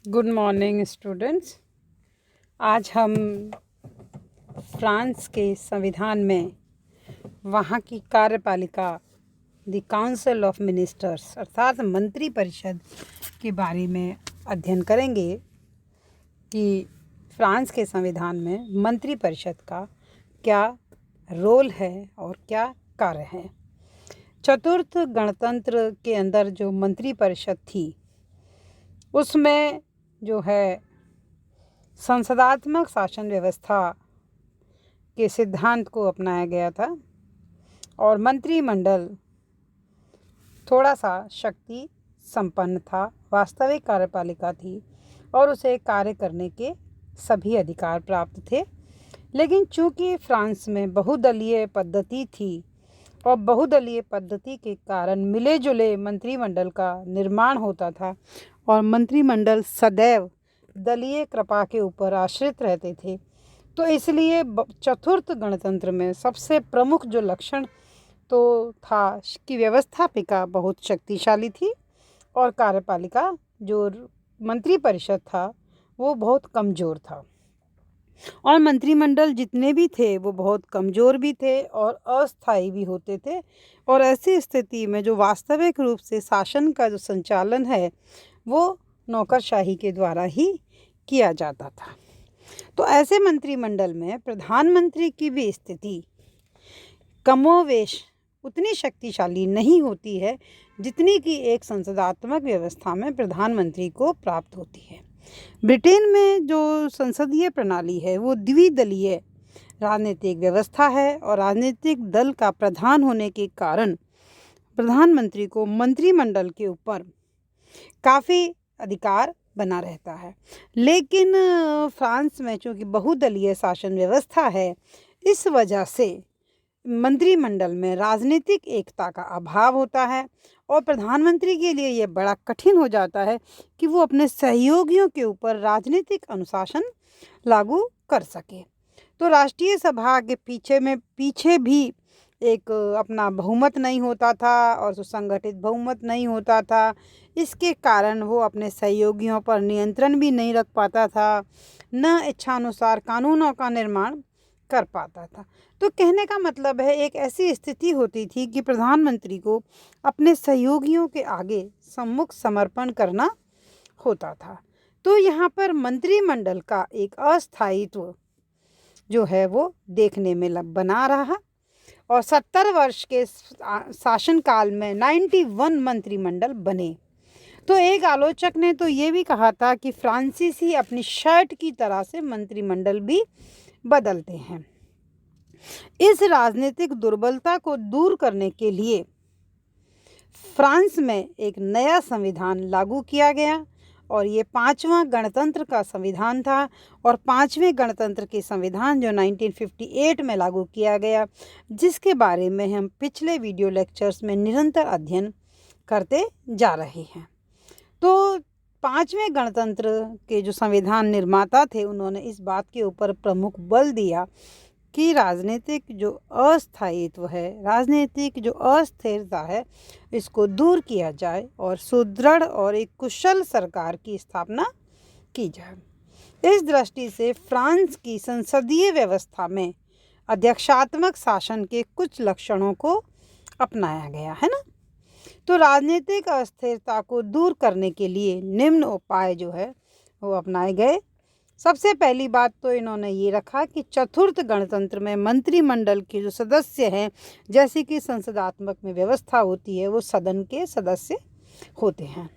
Good morning students. आज हम France के संविधान में वहाँ की कार्यपालिका द काउंसिल ऑफ मिनिस्टर्स अर्थात मंत्री परिषद के बारे में अध्ययन करेंगे कि फ्रांस के संविधान में मंत्री परिषद का क्या रोल है और क्या कार्य है। चतुर्थ गणतंत्र के अंदर जो मंत्री परिषद थी उसमें जो है संसदात्मक शासन व्यवस्था के सिद्धांत को अपनाया गया था और मंत्रिमंडल थोड़ा सा शक्ति संपन्न था, वास्तविक कार्यपालिका थी और उसे कार्य करने के सभी अधिकार प्राप्त थे। लेकिन चूंकि फ्रांस में बहुदलीय पद्धति थी और बहुदलीय पद्धति के कारण मिले जुले मंत्रिमंडल का निर्माण होता था और मंत्रिमंडल सदैव दलीय कृपा के ऊपर आश्रित रहते थे, तो इसलिए चतुर्थ गणतंत्र में सबसे प्रमुख जो लक्षण तो था कि व्यवस्थापिका बहुत शक्तिशाली थी और कार्यपालिका जो मंत्री परिषद था वो बहुत कमज़ोर था और मंत्रिमंडल जितने भी थे वो बहुत कमज़ोर भी थे और अस्थायी भी होते थे। और ऐसी स्थिति में जो वास्तविक रूप से शासन का जो संचालन है वो नौकरशाही के द्वारा ही किया जाता था। तो ऐसे मंत्रिमंडल में प्रधानमंत्री की भी स्थिति कमोवेश उतनी शक्तिशाली नहीं होती है जितनी कि एक संसदात्मक व्यवस्था में प्रधानमंत्री को प्राप्त होती है। ब्रिटेन में जो संसदीय प्रणाली है वो द्विदलीय राजनीतिक व्यवस्था है और राजनीतिक दल का प्रधान होने के कारण प्रधानमंत्री को मंत्रिमंडल के ऊपर काफ़ी अधिकार बना रहता है। लेकिन फ्रांस में चूँकि बहुदलीय शासन व्यवस्था है, इस वजह से मंत्रिमंडल में राजनीतिक एकता का अभाव होता है और प्रधानमंत्री के लिए यह बड़ा कठिन हो जाता है कि वो अपने सहयोगियों के ऊपर राजनीतिक अनुशासन लागू कर सके। तो राष्ट्रीय सभा के पीछे भी एक अपना बहुमत नहीं होता था और सुसंगठित बहुमत नहीं होता था। इसके कारण वो अपने सहयोगियों पर नियंत्रण भी नहीं रख पाता था, न इच्छानुसार कानूनों का निर्माण कर पाता था। तो कहने का मतलब है एक ऐसी स्थिति होती थी कि प्रधानमंत्री को अपने सहयोगियों के आगे सम्मुख समर्पण करना होता था। तो यहाँ पर मंत्रिमंडल का एक अस्थायित्व जो है वो देखने में बना रहा और 70 वर्ष के शासनकाल में 91 मंत्रिमंडल बने। तो एक आलोचक ने तो ये भी कहा था कि फ्रांसीसी अपनी शर्ट की तरह से मंत्रिमंडल भी बदलते हैं। इस राजनीतिक दुर्बलता को दूर करने के लिए फ्रांस में एक नया संविधान लागू किया गया और ये 5वां गणतंत्र का संविधान था और 5वें गणतंत्र के संविधान जो 1958 में लागू किया गया, जिसके बारे में हम पिछले वीडियो लेक्चर्स में निरंतर अध्ययन करते जा रहे हैं। तो 5वें गणतंत्र के जो संविधान निर्माता थे उन्होंने इस बात के ऊपर प्रमुख बल दिया कि राजनीतिक जो अस्थायित्व है, राजनीतिक जो अस्थिरता है, इसको दूर किया जाए और सुदृढ़ और एक कुशल सरकार की स्थापना की जाए। इस दृष्टि से फ्रांस की संसदीय व्यवस्था में अध्यक्षात्मक शासन के कुछ लक्षणों को अपनाया गया है ना। तो राजनीतिक अस्थिरता को दूर करने के लिए निम्न उपाय जो है वो अपनाए गए। सबसे पहली बात तो इन्होंने ये रखा कि चतुर्थ गणतंत्र में मंत्रिमंडल के जो सदस्य हैं, जैसे कि संसदात्मक में व्यवस्था होती है, वो सदन के सदस्य होते हैं।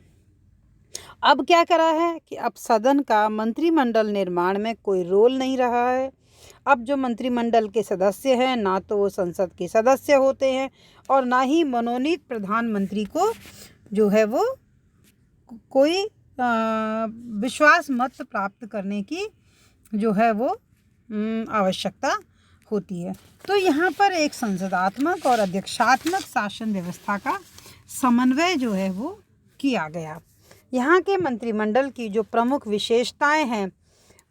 अब क्या करा है कि अब सदन का मंत्रिमंडल निर्माण में कोई रोल नहीं रहा है। अब जो मंत्रिमंडल के सदस्य हैं ना तो वो संसद के सदस्य होते हैं और ना ही मनोनीत प्रधानमंत्री को जो है वो कोई विश्वास मत प्राप्त करने की जो है वो आवश्यकता होती है। तो यहाँ पर एक संसदात्मक और अध्यक्षात्मक शासन व्यवस्था का समन्वय जो है वो किया गया। यहाँ के मंत्रिमंडल की जो प्रमुख विशेषताएं हैं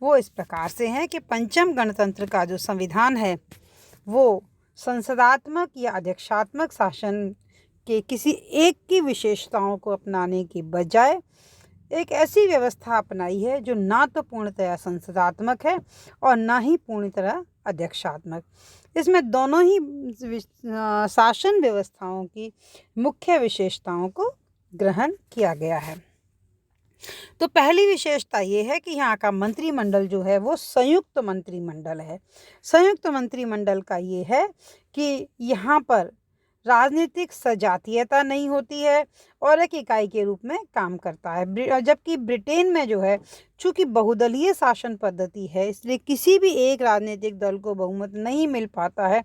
वो इस प्रकार से हैं कि पंचम गणतंत्र का जो संविधान है वो संसदात्मक या अध्यक्षात्मक शासन के किसी एक की विशेषताओं को अपनाने के बजाय एक ऐसी व्यवस्था अपनाई है जो ना तो पूर्णतया संसदात्मक है और ना ही पूर्ण तरह अध्यक्षात्मक। इसमें दोनों ही शासन व्यवस्थाओं की मुख्य विशेषताओं को ग्रहण किया गया है। तो पहली विशेषता ये है कि यहाँ का मंत्रिमंडल जो है वो संयुक्त मंत्रिमंडल है। संयुक्त मंत्रिमंडल का ये है कि यहाँ पर राजनीतिक सजातीयता नहीं होती है और एक इकाई के रूप में काम करता है। जबकि ब्रिटेन में जो है, चूंकि बहुदलीय शासन पद्धति है, इसलिए किसी भी एक राजनीतिक दल को बहुमत नहीं मिल पाता है।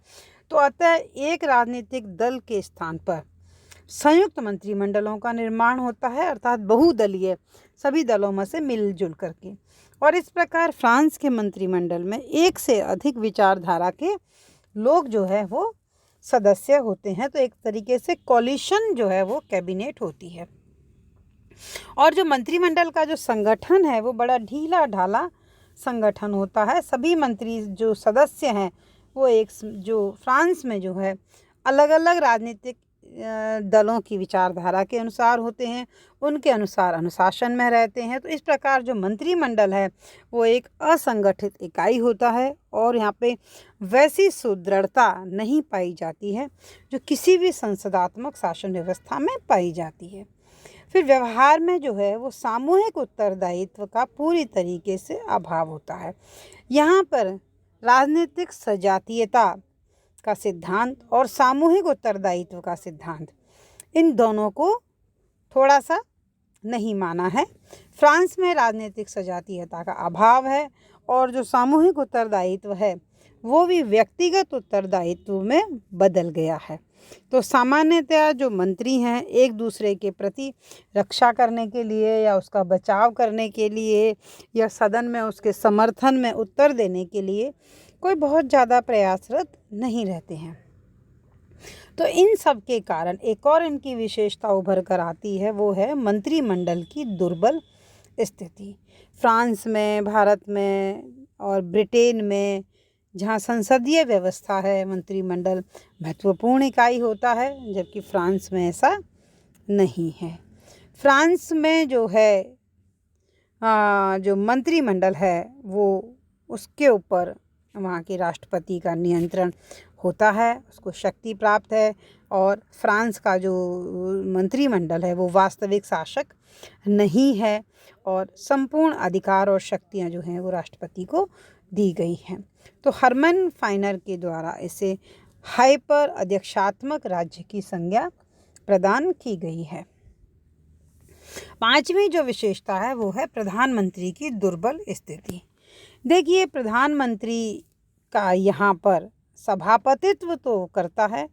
तो अतः एक राजनीतिक दल के स्थान पर संयुक्त मंत्रिमंडलों का निर्माण होता है, अर्थात बहुदलीय, सभी दलों में से मिलजुल करके। और इस प्रकार फ्रांस के मंत्रिमंडल में एक से अधिक विचारधारा के लोग जो है वो सदस्य होते हैं। तो एक तरीके से कोलिशन जो है वो कैबिनेट होती है। और जो मंत्रिमंडल का जो संगठन है वो बड़ा ढीला ढाला संगठन होता है। सभी मंत्री जो सदस्य हैं वो एक जो फ्रांस में जो है अलग अलग राजनीतिक दलों की विचारधारा के अनुसार होते हैं, उनके अनुसार अनुशासन में रहते हैं। तो इस प्रकार जो मंत्रिमंडल है वो एक असंगठित इकाई होता है और यहाँ पे वैसी सुदृढ़ता नहीं पाई जाती है जो किसी भी संसदात्मक शासन व्यवस्था में पाई जाती है। फिर व्यवहार में जो है वो सामूहिक उत्तरदायित्व का पूरी तरीके से अभाव होता है। यहाँ पर राजनीतिक सजातीयता का सिद्धांत और सामूहिक उत्तरदायित्व का सिद्धांत, इन दोनों को थोड़ा सा नहीं माना है। फ्रांस में राजनीतिक सजातीयता का अभाव है और जो सामूहिक उत्तरदायित्व है वो भी व्यक्तिगत उत्तरदायित्व में बदल गया है। तो सामान्यतया जो मंत्री हैं एक दूसरे के प्रति रक्षा करने के लिए या उसका बचाव करने के लिए या सदन में उसके समर्थन में उत्तर देने के लिए कोई बहुत ज़्यादा प्रयासरत नहीं रहते हैं। तो इन सब के कारण एक और इनकी विशेषता उभर कर आती है, वो है मंत्रिमंडल की दुर्बल स्थिति। फ्रांस में, भारत में और ब्रिटेन में जहाँ संसदीय व्यवस्था है, मंत्रिमंडल महत्वपूर्ण इकाई होता है, जबकि फ्रांस में ऐसा नहीं है। फ्रांस में जो है जो मंत्रिमंडल है वो उसके ऊपर वहाँ के राष्ट्रपति का नियंत्रण होता है, उसको शक्ति प्राप्त है। और फ्रांस का जो मंत्रिमंडल है वो वास्तविक शासक नहीं है और संपूर्ण अधिकार और शक्तियाँ जो हैं वो राष्ट्रपति को दी गई हैं। तो हरमन फाइनर के द्वारा इसे हाइपर अध्यक्षात्मक राज्य की संज्ञा प्रदान की गई है। पांचवी जो विशेषता है वो है प्रधानमंत्री की दुर्बल स्थिति। देखिए, प्रधानमंत्री का यहाँ पर सभापतित्व तो करता है,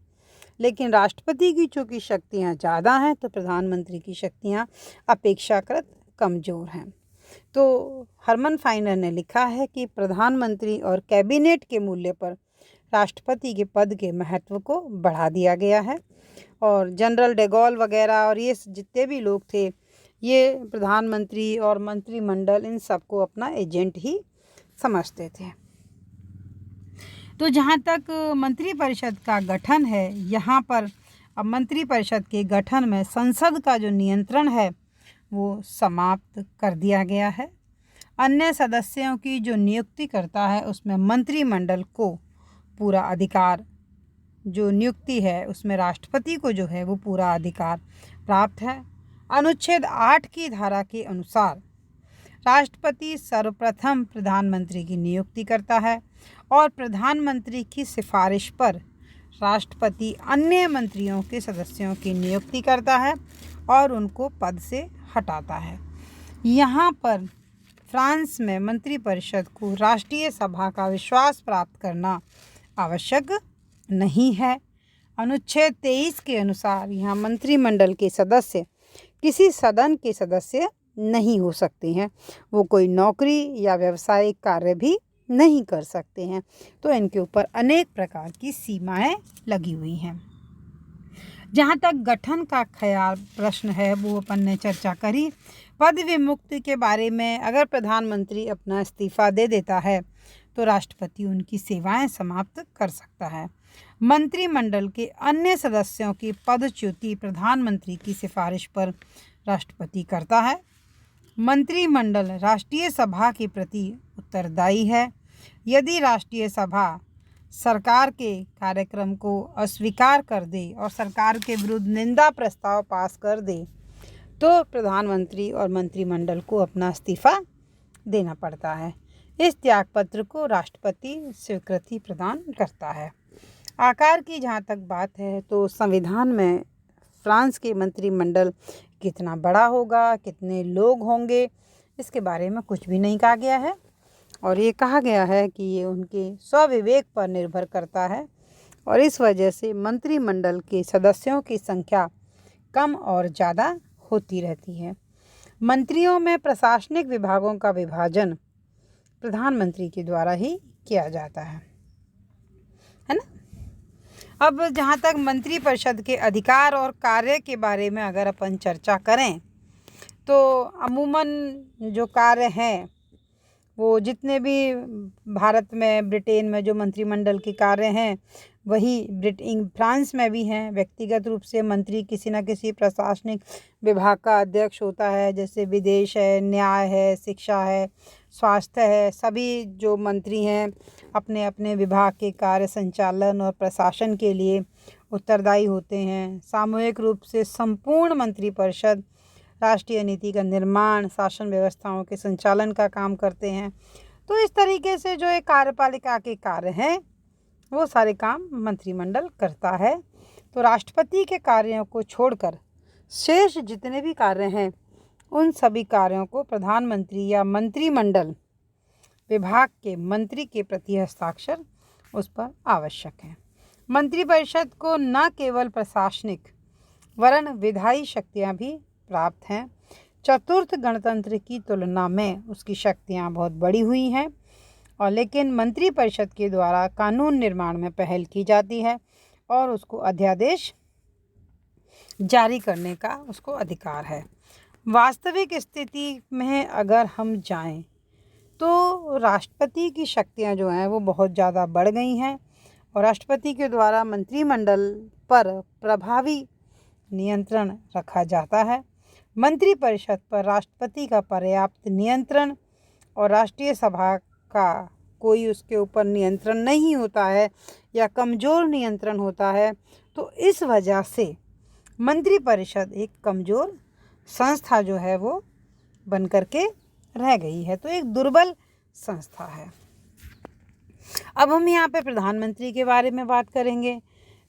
लेकिन राष्ट्रपति की चूँकि शक्तियाँ ज़्यादा हैं तो प्रधानमंत्री की शक्तियाँ अपेक्षाकृत कमज़ोर हैं। तो हरमन फाइनर ने लिखा है कि प्रधानमंत्री और कैबिनेट के मूल्य पर राष्ट्रपति के पद के महत्व को बढ़ा दिया गया है। और जनरल डे गॉल वगैरह और ये जितने भी लोग थे, ये प्रधानमंत्री और मंत्रिमंडल इन सबको अपना एजेंट ही समझते थे। तो जहाँ तक मंत्रिपरिषद का गठन है, यहाँ पर अब मंत्रिपरिषद के गठन में संसद का जो नियंत्रण है वो समाप्त कर दिया गया है। अन्य सदस्यों की जो नियुक्ति करता है उसमें मंत्रिमंडल को पूरा अधिकार, जो नियुक्ति है उसमें राष्ट्रपति को जो है वो पूरा अधिकार प्राप्त है। अनुच्छेद 8 की धारा के अनुसार राष्ट्रपति सर्वप्रथम प्रधानमंत्री की नियुक्ति करता है और प्रधानमंत्री की सिफारिश पर राष्ट्रपति अन्य मंत्रियों के सदस्यों की नियुक्ति करता है और उनको पद से हटाता है। यहाँ पर फ्रांस में मंत्रिपरिषद को राष्ट्रीय सभा का विश्वास प्राप्त करना आवश्यक नहीं है। अनुच्छेद 23 के अनुसार यहाँ मंत्रिमंडल के सदस्य किसी सदन के सदस्य नहीं हो सकते हैं, वो कोई नौकरी या व्यावसायिक कार्य भी नहीं कर सकते हैं। तो इनके ऊपर अनेक प्रकार की सीमाएं लगी हुई हैं। जहाँ तक गठन का ख्याल प्रश्न है वो अपन ने चर्चा करी। पद विमुक्ति के बारे में, अगर प्रधानमंत्री अपना इस्तीफा दे देता है तो राष्ट्रपति उनकी सेवाएं समाप्त कर सकता है। मंत्रिमंडल के अन्य सदस्यों की पदच्युति प्रधानमंत्री की सिफारिश पर राष्ट्रपति करता है। मंत्रिमंडल राष्ट्रीय सभा के प्रति उत्तरदायी है। यदि राष्ट्रीय सभा सरकार के कार्यक्रम को अस्वीकार कर दे और सरकार के विरुद्ध निंदा प्रस्ताव पास कर दे तो प्रधानमंत्री और मंत्रिमंडल को अपना इस्तीफा देना पड़ता है। इस त्यागपत्र को राष्ट्रपति स्वीकृति प्रदान करता है। आकार की जहाँ तक बात है तो संविधान में फ्रांस के मंत्रिमंडल कितना बड़ा होगा, कितने लोग होंगे, इसके बारे में कुछ भी नहीं कहा गया है और ये कहा गया है कि ये उनके स्वविवेक पर निर्भर करता है और इस वजह से मंत्रिमंडल के सदस्यों की संख्या कम और ज़्यादा होती रहती है। मंत्रियों में प्रशासनिक विभागों का विभाजन प्रधानमंत्री के द्वारा ही किया जाता है ना। अब जहाँ तक मंत्रिपरिषद के अधिकार और कार्य के बारे में अगर अपन चर्चा करें तो अमूमन जो कार्य हैं वो जितने भी भारत में, ब्रिटेन में जो मंत्रिमंडल के कार्य हैं वही फ्रांस में भी हैं। व्यक्तिगत रूप से मंत्री किसी न किसी प्रशासनिक विभाग का अध्यक्ष होता है, जैसे विदेश है, न्याय है, शिक्षा है, स्वास्थ्य है। सभी जो मंत्री हैं अपने अपने विभाग के कार्य संचालन और प्रशासन के लिए उत्तरदायी होते हैं। सामूहिक रूप से संपूर्ण मंत्रिपरिषद राष्ट्रीय नीति का निर्माण, शासन व्यवस्थाओं के संचालन का काम करते हैं। तो इस तरीके से जो एक कार्यपालिका के कार्य हैं वो सारे काम मंत्रिमंडल करता है। तो राष्ट्रपति के कार्यों को छोड़कर शेष जितने भी कार्य हैं उन सभी कार्यों को प्रधानमंत्री या मंत्रिमंडल विभाग के मंत्री के प्रति हस्ताक्षर उस पर आवश्यक है। मंत्रिपरिषद को न केवल प्रशासनिक वरन विधायी शक्तियां भी प्राप्त हैं। चतुर्थ गणतंत्र की तुलना में उसकी शक्तियां बहुत बढ़ी हुई हैं और लेकिन मंत्रिपरिषद के द्वारा कानून निर्माण में पहल की जाती है और उसको अध्यादेश जारी करने का उसको अधिकार है। वास्तविक स्थिति में अगर हम जाएं तो राष्ट्रपति की शक्तियां जो हैं वो बहुत ज़्यादा बढ़ गई हैं और राष्ट्रपति के द्वारा मंत्रिमंडल पर प्रभावी नियंत्रण रखा जाता है। मंत्रिपरिषद पर राष्ट्रपति का पर्याप्त नियंत्रण और राष्ट्रीय सभा का कोई उसके ऊपर नियंत्रण नहीं होता है या कमज़ोर नियंत्रण होता है। तो इस वजह से मंत्रिपरिषद एक कमज़ोर संस्था जो है वो बन करके रह गई है, तो एक दुर्बल संस्था है। अब हम यहाँ पे प्रधानमंत्री के बारे में बात करेंगे।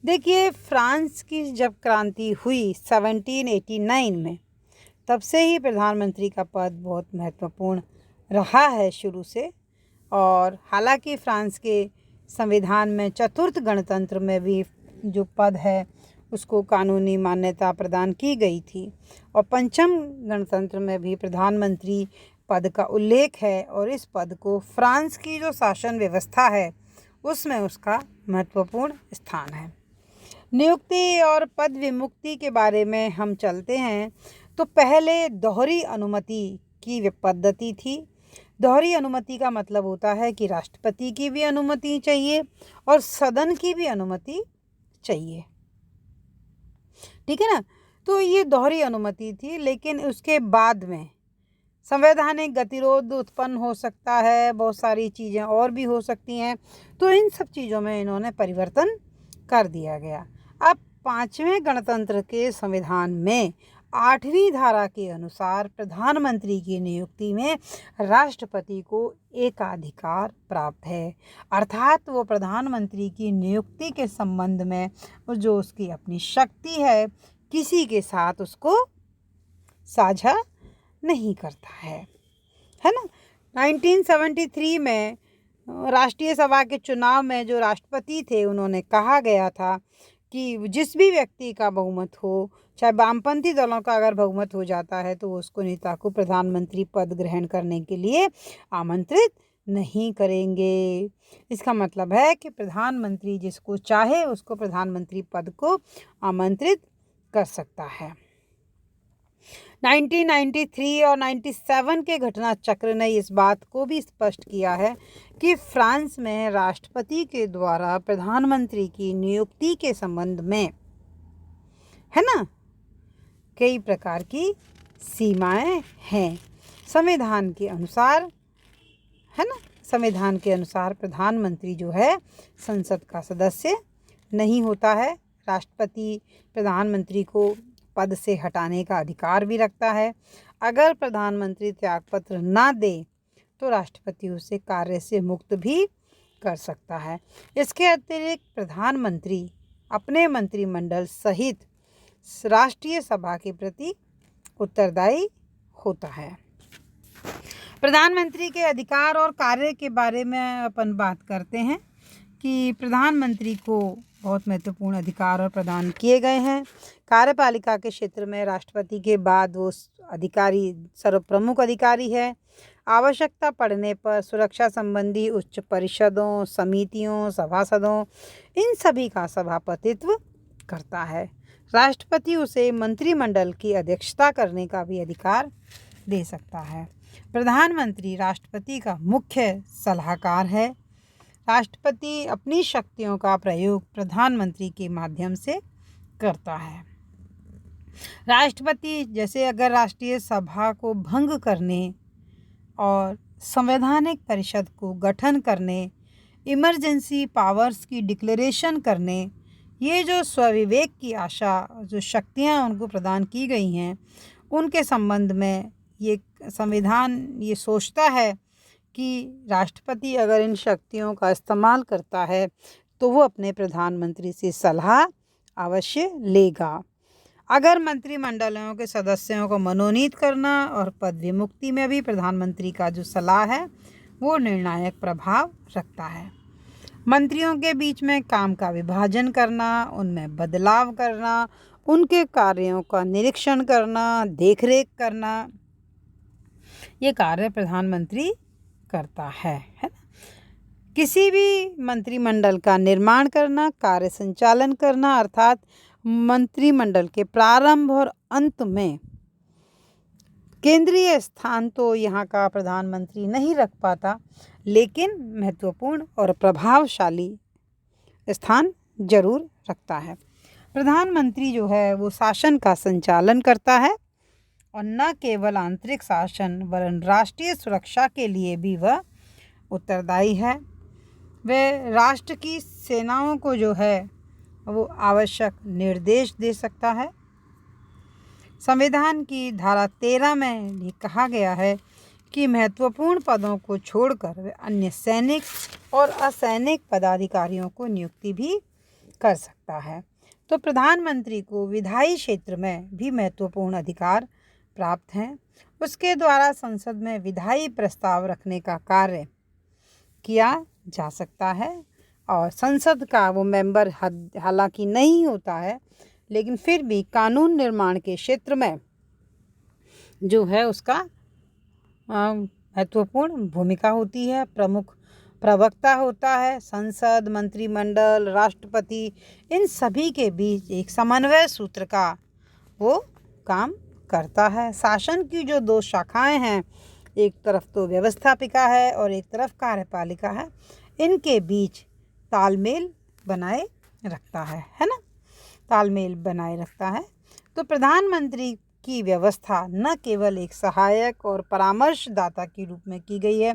देखिए, फ्रांस की जब क्रांति हुई 1789 में, तब से ही प्रधानमंत्री का पद बहुत महत्वपूर्ण रहा है शुरू से। और हालांकि फ्रांस के संविधान में चतुर्थ गणतंत्र में भी जो पद है उसको कानूनी मान्यता प्रदान की गई थी और पंचम गणतंत्र में भी प्रधानमंत्री पद का उल्लेख है और इस पद को फ्रांस की जो शासन व्यवस्था है उसमें उसका महत्वपूर्ण स्थान है। नियुक्ति और पद विमुक्ति के बारे में हम चलते हैं तो पहले दोहरी अनुमति की पद्धति थी। दोहरी अनुमति का मतलब होता है कि राष्ट्रपति की भी अनुमति चाहिए और सदन की भी अनुमति चाहिए, ठीक है ना। तो ये दोहरी अनुमति थी, लेकिन उसके बाद में संवैधानिक गतिरोध उत्पन्न हो सकता है, बहुत सारी चीज़ें और भी हो सकती हैं, तो इन सब चीज़ों में इन्होंने परिवर्तन कर दिया गया। अब पाँचवें गणतंत्र के संविधान में 8वीं धारा के अनुसार प्रधानमंत्री की नियुक्ति में राष्ट्रपति को एकाधिकार प्राप्त है, अर्थात वो प्रधानमंत्री की नियुक्ति के संबंध में जो उसकी अपनी शक्ति है किसी के साथ उसको साझा नहीं करता है ना। 1973 में राष्ट्रीय सभा के चुनाव में जो राष्ट्रपति थे उन्होंने कहा गया था कि जिस भी व्यक्ति का बहुमत हो, चाहे वामपंथी दलों का अगर बहुमत हो जाता है तो उसको नेता को प्रधानमंत्री पद ग्रहण करने के लिए आमंत्रित नहीं करेंगे। इसका मतलब है कि प्रधानमंत्री जिसको चाहे उसको प्रधानमंत्री पद को आमंत्रित कर सकता है। 1993 और 97 के घटना चक्र ने इस बात को भी स्पष्ट किया है कि फ्रांस में राष्ट्रपति के द्वारा प्रधानमंत्री की नियुक्ति के संबंध में, है ना, कई प्रकार की सीमाएं हैं। संविधान के अनुसार, है ना, संविधान के अनुसार प्रधानमंत्री जो है संसद का सदस्य नहीं होता है। राष्ट्रपति प्रधानमंत्री को पद से हटाने का अधिकार भी रखता है। अगर प्रधानमंत्री त्यागपत्र ना दे तो राष्ट्रपति उसे कार्य से मुक्त भी कर सकता है। इसके अतिरिक्त प्रधानमंत्री अपने मंत्रिमंडल सहित राष्ट्रीय सभा के प्रति उत्तरदायी होता है। प्रधानमंत्री के अधिकार और कार्य के बारे में अपन बात करते हैं कि प्रधानमंत्री को बहुत महत्वपूर्ण अधिकार और प्रदान किए गए हैं। कार्यपालिका के क्षेत्र में राष्ट्रपति के बाद वो अधिकारी सर्वप्रमुख अधिकारी है। आवश्यकता पड़ने पर सुरक्षा संबंधी उच्च परिषदों, समितियों, सभासदों, इन सभी का सभापतित्व करता है। राष्ट्रपति उसे मंत्रिमंडल की अध्यक्षता करने का भी अधिकार दे सकता है। प्रधानमंत्री राष्ट्रपति का मुख्य सलाहकार है। राष्ट्रपति अपनी शक्तियों का प्रयोग प्रधानमंत्री के माध्यम से करता है। राष्ट्रपति जैसे अगर राष्ट्रीय सभा को भंग करने और संवैधानिक परिषद को गठन करने, इमरजेंसी पावर्स की डिक्लेरेशन करने, ये जो स्वविवेक की आशा, जो शक्तियाँ उनको प्रदान की गई हैं, उनके संबंध में ये संविधान ये सोचता है कि राष्ट्रपति अगर इन शक्तियों का इस्तेमाल करता है तो वो अपने प्रधानमंत्री से सलाह अवश्य लेगा। अगर मंत्रिमंडलों के सदस्यों को मनोनीत करना और पद विमुक्ति में भी प्रधानमंत्री का जो सलाह है वो निर्णायक प्रभाव रखता है। मंत्रियों के बीच में काम का विभाजन करना, उनमें बदलाव करना, उनके कार्यों का निरीक्षण करना, देखरेख करना, ये कार्य प्रधानमंत्री करता है ना। किसी भी मंत्रिमंडल का निर्माण करना, कार्य संचालन करना, अर्थात मंत्रिमंडल के प्रारंभ और अंत में केंद्रीय स्थान तो यहाँ का प्रधानमंत्री नहीं रख पाता, लेकिन महत्वपूर्ण और प्रभावशाली स्थान जरूर रखता है। प्रधानमंत्री जो है वो शासन का संचालन करता है और न केवल आंतरिक शासन वरन राष्ट्रीय सुरक्षा के लिए भी वह उत्तरदायी है। वह राष्ट्र की सेनाओं को जो है वो आवश्यक निर्देश दे सकता है। संविधान की धारा 13 में भी कहा गया है कि महत्वपूर्ण पदों को छोड़कर वे अन्य सैनिक और असैनिक पदाधिकारियों को नियुक्ति भी कर सकता है। तो प्रधानमंत्री को विधायी क्षेत्र में भी महत्वपूर्ण अधिकार प्राप्त हैं। उसके द्वारा संसद में विधायी प्रस्ताव रखने का कार्य किया जा सकता है और संसद का वो मेंबर हालांकि नहीं होता है, लेकिन फिर भी कानून निर्माण के क्षेत्र में जो है उसका महत्वपूर्ण भूमिका होती है। प्रमुख प्रवक्ता होता है। संसद, मंत्रिमंडल, राष्ट्रपति, इन सभी के बीच एक समन्वय सूत्र का वो काम करता है। शासन की जो दो शाखाएं हैं, एक तरफ तो व्यवस्थापिका है और एक तरफ कार्यपालिका है, इनके बीच तालमेल बनाए रखता है ना, तालमेल बनाए रखता है। तो प्रधानमंत्री की व्यवस्था न केवल एक सहायक और परामर्शदाता के रूप में की गई है,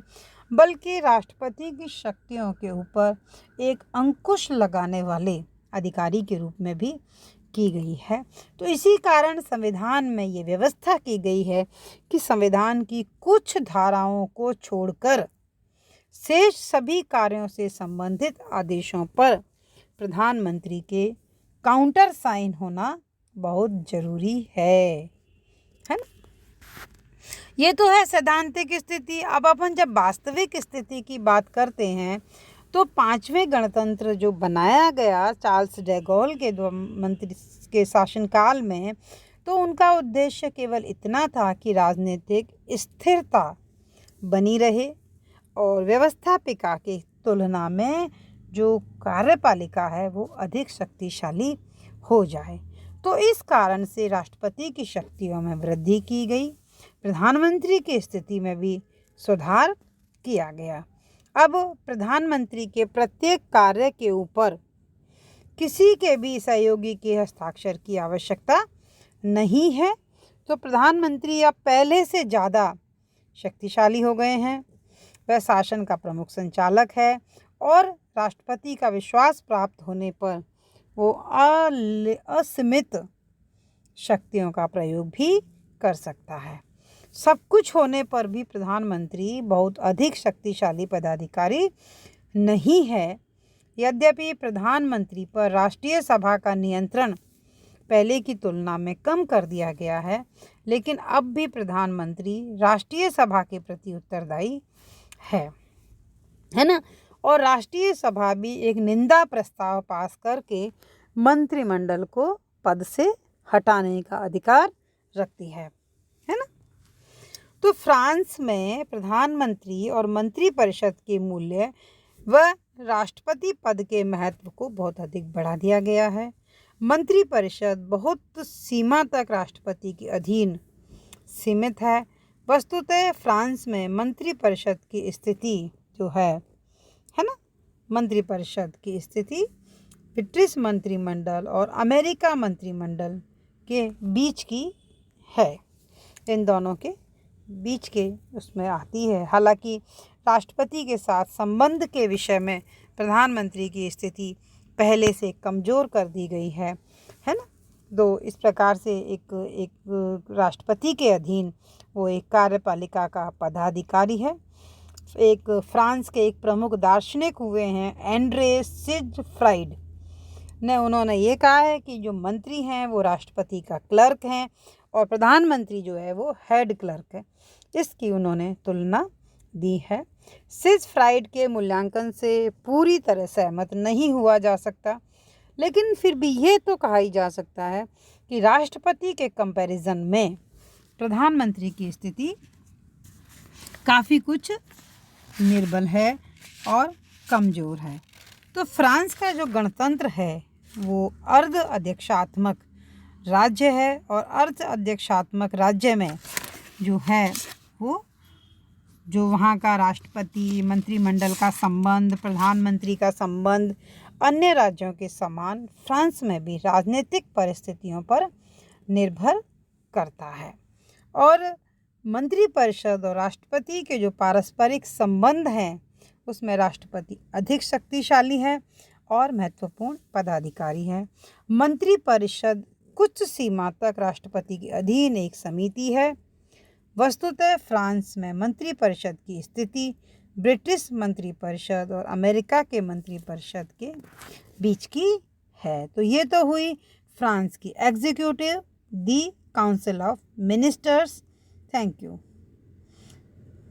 बल्कि राष्ट्रपति की शक्तियों के ऊपर एक अंकुश लगाने वाले अधिकारी के रूप में भी की गई है। तो इसी कारण संविधान में ये व्यवस्था की गई है कि संविधान की कुछ धाराओं को छोड़कर शेष सभी कार्यों से संबंधित आदेशों पर प्रधानमंत्री के काउंटर साइन होना बहुत जरूरी है ना। ये तो है सैद्धांतिक स्थिति। अब अपन जब वास्तविक स्थिति की बात करते हैं तो 5वें गणतंत्र जो बनाया गया चार्ल्स डे गॉल के मंत्री के शासनकाल में, तो उनका उद्देश्य केवल इतना था कि राजनीतिक स्थिरता बनी रहे और व्यवस्थापिका की तुलना में जो कार्यपालिका है वो अधिक शक्तिशाली हो जाए। तो इस कारण से राष्ट्रपति की शक्तियों में वृद्धि की गई, प्रधानमंत्री की स्थिति में भी सुधार किया गया। अब प्रधानमंत्री के प्रत्येक कार्य के ऊपर किसी के भी सहयोगी के हस्ताक्षर की आवश्यकता नहीं है। तो प्रधानमंत्री अब पहले से ज़्यादा शक्तिशाली हो गए हैं। वह शासन का प्रमुख संचालक है और राष्ट्रपति का विश्वास प्राप्त होने पर वो असीमित शक्तियों का प्रयोग भी कर सकता है। सब कुछ होने पर भी प्रधानमंत्री बहुत अधिक शक्तिशाली पदाधिकारी नहीं है। यद्यपि प्रधानमंत्री पर राष्ट्रीय सभा का नियंत्रण पहले की तुलना में कम कर दिया गया है, लेकिन अब भी प्रधानमंत्री राष्ट्रीय सभा के प्रति उत्तरदायी है ना। और राष्ट्रीय सभा भी एक निंदा प्रस्ताव पास करके मंत्रिमंडल को पद से हटाने का अधिकार रखती है ना। तो फ्रांस में प्रधानमंत्री और मंत्रिपरिषद के मूल्य व राष्ट्रपति पद के महत्व को बहुत अधिक बढ़ा दिया गया है। मंत्रिपरिषद बहुत सीमा तक राष्ट्रपति के अधीन सीमित है। वस्तुतः फ्रांस में मंत्रिपरिषद की स्थिति जो है ना, मंत्रिपरिषद की स्थिति ब्रिटिश मंत्रिमंडल और अमेरिका मंत्रिमंडल के बीच की है। इन दोनों के बीच के उसमें आती है। हालांकि राष्ट्रपति के साथ संबंध के विषय में प्रधानमंत्री की स्थिति पहले से कमज़ोर कर दी गई है ना। तो इस प्रकार से एक राष्ट्रपति के अधीन वो एक कार्यपालिका का पदाधिकारी है। एक फ्रांस के एक प्रमुख दार्शनिक हुए हैं एंड्रे सिजफ्राइड ने, उन्होंने ये कहा है कि जो मंत्री हैं वो राष्ट्रपति का क्लर्क हैं और प्रधानमंत्री जो है वो हेड क्लर्क है। इसकी उन्होंने तुलना दी है। सिजफ्राइड के मूल्यांकन से पूरी तरह सहमत नहीं हुआ जा सकता, लेकिन फिर भी ये तो कहा ही जा सकता है कि राष्ट्रपति के कंपैरिजन में प्रधानमंत्री की स्थिति काफ़ी कुछ निर्बल है और कमज़ोर है। तो फ्रांस का जो गणतंत्र है वो अर्ध अध्यक्षात्मक राज्य है और अर्ध अध्यक्षात्मक राज्य में जो है वो जो वहाँ का राष्ट्रपति मंत्रिमंडल का संबंध, प्रधानमंत्री का संबंध अन्य राज्यों के समान फ्रांस में भी राजनीतिक परिस्थितियों पर निर्भर करता है। और मंत्रिपरिषद और राष्ट्रपति के जो पारस्परिक संबंध हैं उसमें राष्ट्रपति अधिक शक्तिशाली है और महत्वपूर्ण पदाधिकारी है। मंत्रिपरिषद कुछ सीमा तक राष्ट्रपति के अधीन एक समिति है। वस्तुतः फ्रांस में मंत्रिपरिषद की स्थिति ब्रिटिश मंत्रिपरिषद और अमेरिका के मंत्रिपरिषद के बीच की है। तो ये तो हुई फ्रांस की executive, the council of ministers. Thank you.